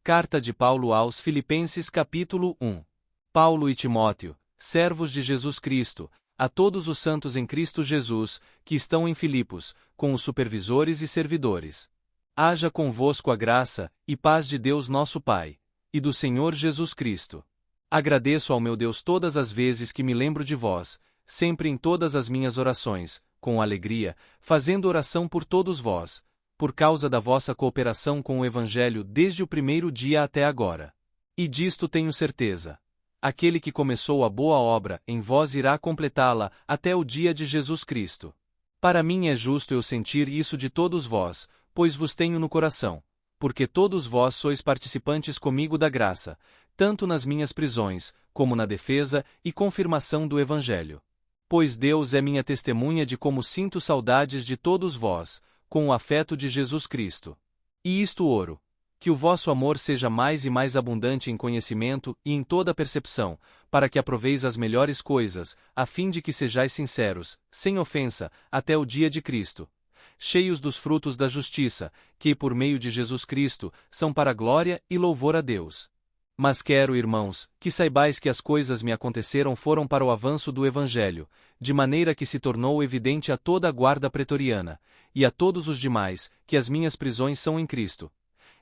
Carta de Paulo aos Filipenses capítulo 1. Paulo e Timóteo, servos de Jesus Cristo, a todos os santos em Cristo Jesus, que estão em Filipos, com os supervisores e servidores. Haja convosco a graça e paz de Deus nosso Pai, e do Senhor Jesus Cristo. Agradeço ao meu Deus todas as vezes que me lembro de vós, sempre em todas as minhas orações, com alegria, fazendo oração por todos vós, por causa da vossa cooperação com o Evangelho desde o primeiro dia até agora. E disto tenho certeza. Aquele que começou a boa obra em vós irá completá-la até o dia de Jesus Cristo. Para mim é justo eu sentir isso de todos vós, pois vos tenho no coração, porque todos vós sois participantes comigo da graça, tanto nas minhas prisões, como na defesa e confirmação do Evangelho. Pois Deus é minha testemunha de como sinto saudades de todos vós, com o afeto de Jesus Cristo. E isto oro, que o vosso amor seja mais e mais abundante em conhecimento e em toda percepção, para que aproveis as melhores coisas, a fim de que sejais sinceros, sem ofensa, até o dia de Cristo, cheios dos frutos da justiça, que, por meio de Jesus Cristo, são para glória e louvor a Deus. Mas quero, irmãos, que saibais que as coisas me aconteceram foram para o avanço do Evangelho, de maneira que se tornou evidente a toda a guarda pretoriana, e a todos os demais, que as minhas prisões são em Cristo.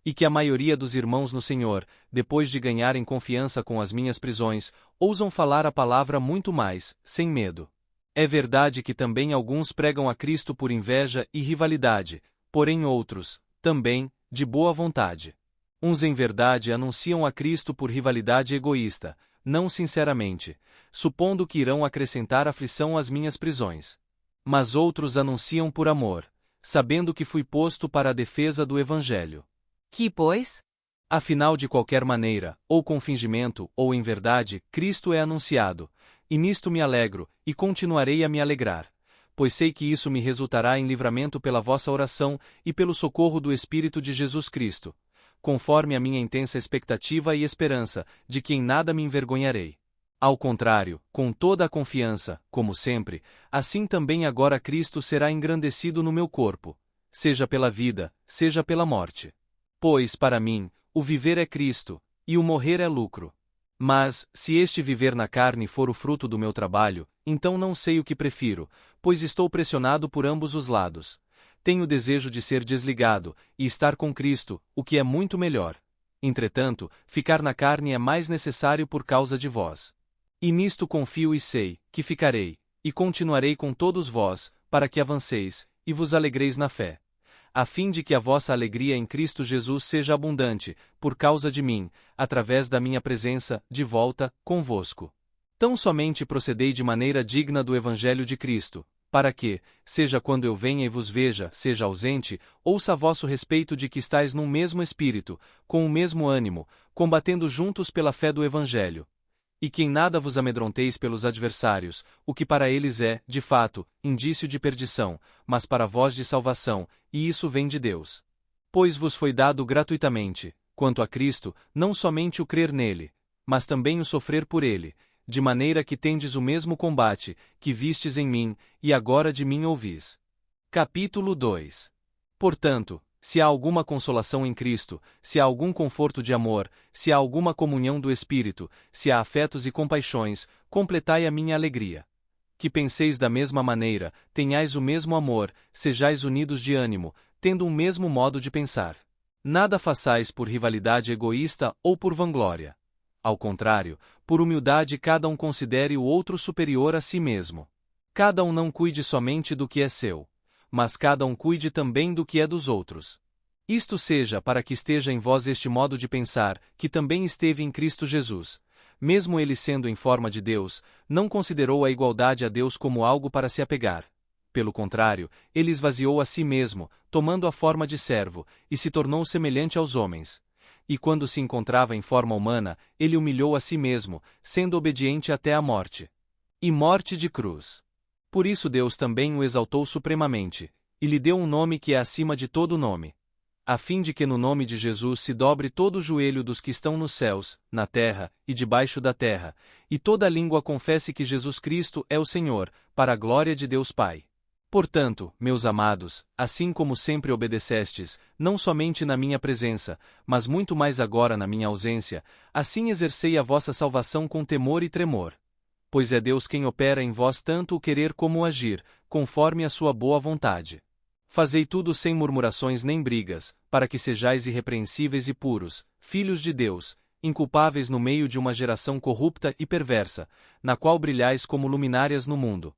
E que a maioria dos irmãos no Senhor, depois de ganharem confiança com as minhas prisões, ousam falar a palavra muito mais, sem medo. É verdade que também alguns pregam a Cristo por inveja e rivalidade, porém outros, também, de boa vontade. Uns em verdade anunciam a Cristo por rivalidade egoísta, não sinceramente, supondo que irão acrescentar aflição às minhas prisões. Mas outros anunciam por amor, sabendo que fui posto para a defesa do Evangelho. Que, pois? Afinal, de qualquer maneira, ou com fingimento, ou em verdade, Cristo é anunciado, e nisto me alegro, e continuarei a me alegrar, pois sei que isso me resultará em livramento pela vossa oração e pelo socorro do Espírito de Jesus Cristo, conforme a minha intensa expectativa e esperança, de que em nada me envergonharei. Ao contrário, com toda a confiança, como sempre, assim também agora Cristo será engrandecido no meu corpo, seja pela vida, seja pela morte. Pois, para mim, o viver é Cristo, e o morrer é lucro. Mas, se este viver na carne for o fruto do meu trabalho, então não sei o que prefiro, pois estou pressionado por ambos os lados. Tenho desejo de ser desligado, e estar com Cristo, o que é muito melhor. Entretanto, ficar na carne é mais necessário por causa de vós. E nisto confio e sei, que ficarei, e continuarei com todos vós, para que avanceis, e vos alegreis na fé, a fim de que a vossa alegria em Cristo Jesus seja abundante, por causa de mim, através da minha presença, de volta, convosco. Tão somente procedei de maneira digna do Evangelho de Cristo, para que, seja quando eu venha e vos veja, seja ausente, ouça a vosso respeito de que estáis num mesmo espírito, com o mesmo ânimo, combatendo juntos pela fé do Evangelho. E que em nada vos amedronteis pelos adversários, o que para eles é, de fato, indício de perdição, mas para vós de salvação, e isso vem de Deus. Pois vos foi dado gratuitamente, quanto a Cristo, não somente o crer nele, mas também o sofrer por ele, de maneira que tendes o mesmo combate, que vistes em mim, e agora de mim ouvis. Capítulo 2. Portanto, se há alguma consolação em Cristo, se há algum conforto de amor, se há alguma comunhão do Espírito, se há afetos e compaixões, completai a minha alegria. Que penseis da mesma maneira, tenhais o mesmo amor, sejais unidos de ânimo, tendo um mesmo modo de pensar. Nada façais por rivalidade egoísta ou por vanglória. Ao contrário, por humildade cada um considere o outro superior a si mesmo. Cada um não cuide somente do que é seu, mas cada um cuide também do que é dos outros. Isto seja para que esteja em vós este modo de pensar, que também esteve em Cristo Jesus. Mesmo ele sendo em forma de Deus, não considerou a igualdade a Deus como algo para se apegar. Pelo contrário, ele esvaziou a si mesmo, tomando a forma de servo, e se tornou semelhante aos homens. E quando se encontrava em forma humana, ele humilhou a si mesmo, sendo obediente até a morte. E morte de cruz. Por isso Deus também o exaltou supremamente, e lhe deu um nome que é acima de todo nome, a fim de que no nome de Jesus se dobre todo o joelho dos que estão nos céus, na terra, e debaixo da terra, e toda língua confesse que Jesus Cristo é o Senhor, para a glória de Deus Pai. Portanto, meus amados, assim como sempre obedecestes, não somente na minha presença, mas muito mais agora na minha ausência, assim exercei a vossa salvação com temor e tremor. Pois é Deus quem opera em vós tanto o querer como o agir, conforme a sua boa vontade. Fazei tudo sem murmurações nem brigas, para que sejais irrepreensíveis e puros, filhos de Deus, inculpáveis no meio de uma geração corrupta e perversa, na qual brilhais como luminárias no mundo.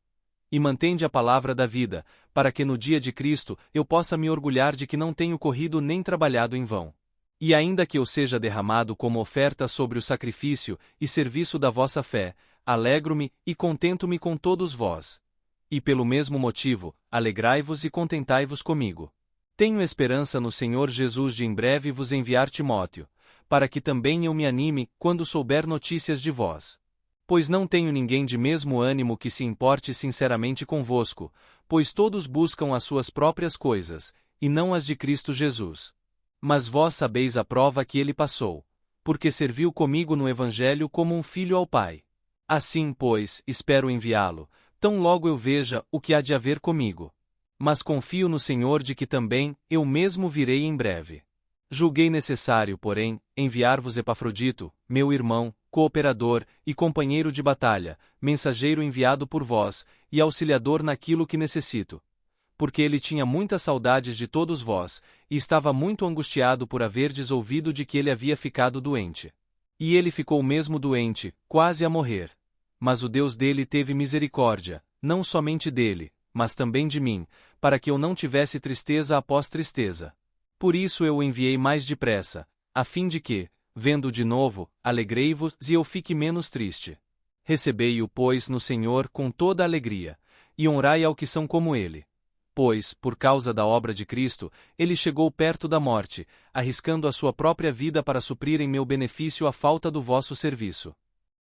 E mantende a palavra da vida, para que no dia de Cristo eu possa me orgulhar de que não tenho corrido nem trabalhado em vão. E ainda que eu seja derramado como oferta sobre o sacrifício e serviço da vossa fé, alegro-me e contento-me com todos vós. E pelo mesmo motivo, alegrai-vos e contentai-vos comigo. Tenho esperança no Senhor Jesus de em breve vos enviar Timóteo, para que também eu me anime quando souber notícias de vós. Pois não tenho ninguém de mesmo ânimo que se importe sinceramente convosco, pois todos buscam as suas próprias coisas, e não as de Cristo Jesus. Mas vós sabeis a prova que ele passou, porque serviu comigo no Evangelho como um filho ao Pai. Assim, pois, espero enviá-lo, tão logo eu veja o que há de haver comigo. Mas confio no Senhor de que também eu mesmo virei em breve. Julguei necessário, porém, enviar-vos Epafrodito, meu irmão, cooperador e companheiro de batalha, mensageiro enviado por vós, e auxiliador naquilo que necessito. Porque ele tinha muitas saudades de todos vós, e estava muito angustiado por haverdes ouvido de que ele havia ficado doente. E ele ficou mesmo doente, quase a morrer. Mas o Deus dele teve misericórdia, não somente dele, mas também de mim, para que eu não tivesse tristeza após tristeza. Por isso eu o enviei mais depressa, a fim de que, vendo de novo, alegrei-vos e eu fique menos triste. Recebei-o, pois, no Senhor com toda alegria, e honrai ao que são como ele. Pois, por causa da obra de Cristo, ele chegou perto da morte, arriscando a sua própria vida para suprir em meu benefício a falta do vosso serviço.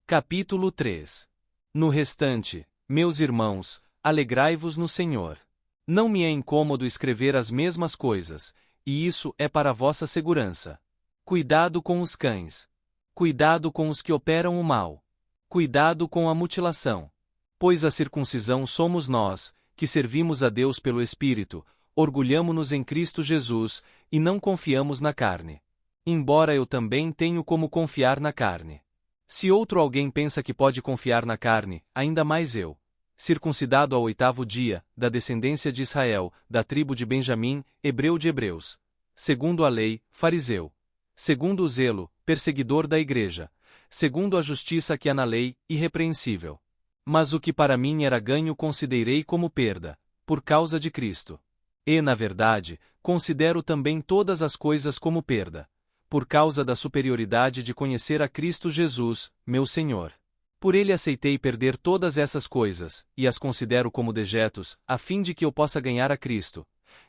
Capítulo 3. No restante, meus irmãos, alegrai-vos no Senhor. Não me é incômodo escrever as mesmas coisas, e isso é para vossa segurança. Cuidado com os cães. Cuidado com os que operam o mal. Cuidado com a mutilação. Pois a circuncisão somos nós, que servimos a Deus pelo Espírito, orgulhamo-nos em Cristo Jesus, e não confiamos na carne. Embora eu também tenho como confiar na carne. Se outro alguém pensa que pode confiar na carne, ainda mais eu. Circuncidado ao 8º dia, da descendência de Israel, da tribo de Benjamim, hebreu de hebreus. Segundo a lei, fariseu. Segundo o zelo, perseguidor da igreja. Segundo a justiça que há na lei, irrepreensível. Mas o que para mim era ganho considerei como perda, por causa de Cristo. E, na verdade, considero também todas as coisas como perda, por causa da superioridade de conhecer a Cristo Jesus, meu Senhor. Por ele aceitei perder todas essas coisas, e as considero como dejetos, a fim de que eu possa ganhar a Cristo,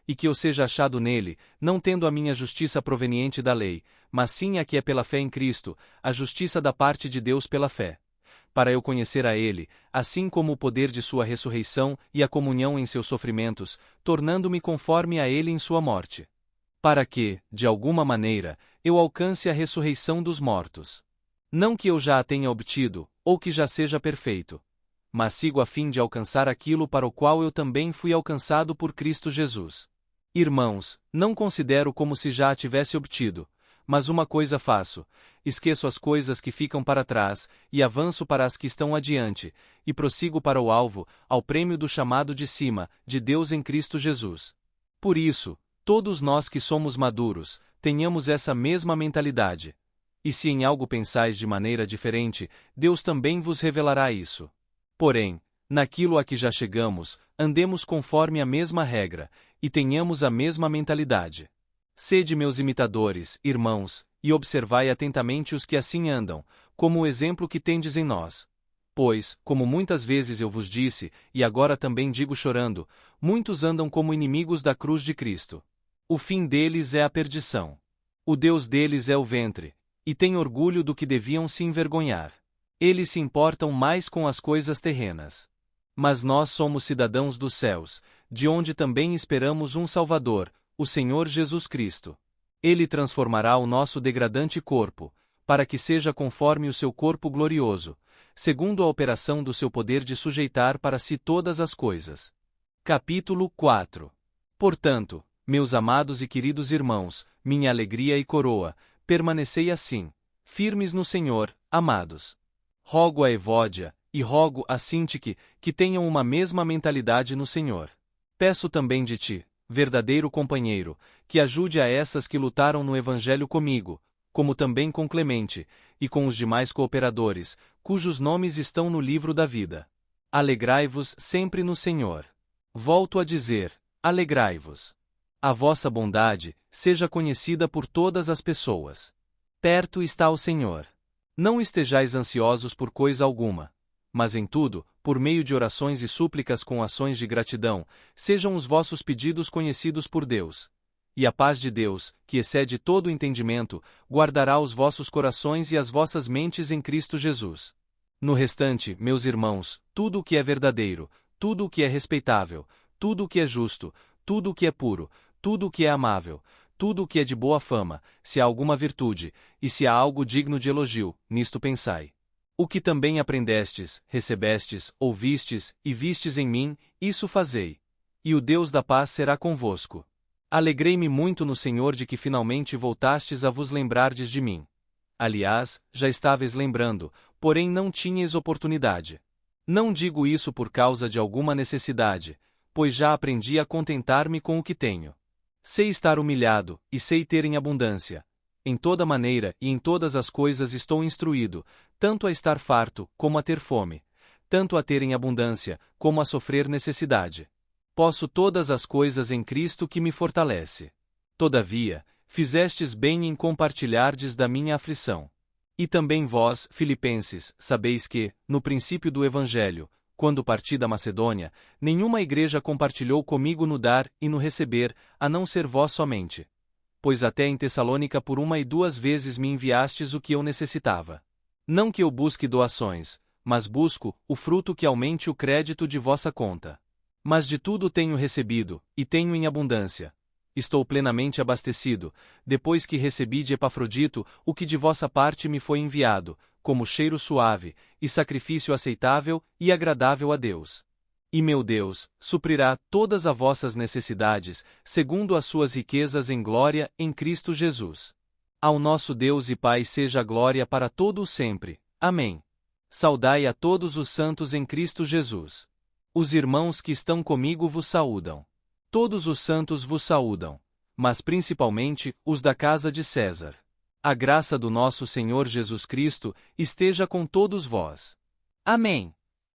e que eu seja achado nele, não tendo a minha justiça proveniente da lei, mas sim a que é pela fé em Cristo, a justiça da parte de Deus pela fé. Para eu conhecer a ele, assim como o poder de sua ressurreição e a comunhão em seus sofrimentos, tornando-me conforme a ele em sua morte. Para que, de alguma maneira, eu alcance a ressurreição dos mortos. Não que eu já a tenha obtido, ou que já seja perfeito. Mas sigo a fim de alcançar aquilo para o qual eu também fui alcançado por Cristo Jesus. Irmãos, não considero como se já a tivesse obtido, mas uma coisa faço: esqueço as coisas que ficam para trás, e avanço para as que estão adiante, e prossigo para o alvo, ao prêmio do chamado de cima, de Deus em Cristo Jesus. Por isso, todos nós que somos maduros, tenhamos essa mesma mentalidade. E se em algo pensais de maneira diferente, Deus também vos revelará isso. Porém, naquilo a que já chegamos, andemos conforme a mesma regra, e tenhamos a mesma mentalidade. Sede meus imitadores, irmãos, e observai atentamente os que assim andam, como o exemplo que tendes em nós. Pois, como muitas vezes eu vos disse, e agora também digo chorando, muitos andam como inimigos da cruz de Cristo. O fim deles é a perdição. O Deus deles é o ventre, e têm orgulho do que deviam se envergonhar. Eles se importam mais com as coisas terrenas. Mas nós somos cidadãos dos céus, de onde também esperamos um Salvador, o Senhor Jesus Cristo. Ele transformará o nosso degradante corpo, para que seja conforme o seu corpo glorioso, segundo a operação do seu poder de sujeitar para si todas as coisas. Capítulo 4. Portanto, meus amados e queridos irmãos, minha alegria e coroa, permanecei assim, firmes no Senhor, amados. Rogo a Evódia, e rogo a Sintique, que tenham uma mesma mentalidade no Senhor. Peço também de ti, verdadeiro companheiro, que ajude a essas que lutaram no Evangelho comigo, como também com Clemente, e com os demais cooperadores, cujos nomes estão no livro da vida. Alegrai-vos sempre no Senhor. Volto a dizer, alegrai-vos. A vossa bondade seja conhecida por todas as pessoas. Perto está o Senhor. Não estejais ansiosos por coisa alguma, mas em tudo, por meio de orações e súplicas com ações de gratidão, sejam os vossos pedidos conhecidos por Deus. E a paz de Deus, que excede todo o entendimento, guardará os vossos corações e as vossas mentes em Cristo Jesus. No restante, meus irmãos, tudo o que é verdadeiro, tudo o que é respeitável, tudo o que é justo, tudo o que é puro, tudo o que é amável, tudo o que é de boa fama, se há alguma virtude, e se há algo digno de elogio, nisto pensai. O que também aprendestes, recebestes, ouvistes e vistes em mim, isso fazei. E o Deus da paz será convosco. Alegrei-me muito no Senhor de que finalmente voltastes a vos lembrardes de mim. Aliás, já estáveis lembrando, porém não tinhais oportunidade. Não digo isso por causa de alguma necessidade, pois já aprendi a contentar-me com o que tenho. Sei estar humilhado, e sei ter em abundância. Em toda maneira e em todas as coisas estou instruído, tanto a estar farto, como a ter fome, tanto a ter em abundância, como a sofrer necessidade. Posso todas as coisas em Cristo que me fortalece. Todavia, fizestes bem em compartilhardes da minha aflição. E também vós, filipenses, sabeis que, no princípio do Evangelho, quando parti da Macedônia, nenhuma igreja compartilhou comigo no dar e no receber, a não ser vós somente. Pois até em Tessalônica por 1 e 2 vezes me enviastes o que eu necessitava. Não que eu busque doações, mas busco o fruto que aumente o crédito de vossa conta. Mas de tudo tenho recebido, e tenho em abundância. Estou plenamente abastecido, depois que recebi de Epafrodito o que de vossa parte me foi enviado, como cheiro suave, e sacrifício aceitável e agradável a Deus. E meu Deus suprirá todas as vossas necessidades, segundo as suas riquezas em glória em Cristo Jesus. Ao nosso Deus e Pai seja a glória para todo o sempre. Amém. Saudai a todos os santos em Cristo Jesus. Os irmãos que estão comigo vos saúdam. Todos os santos vos saúdam, mas principalmente os da casa de César. A graça do nosso Senhor Jesus Cristo esteja com todos vós. Amém.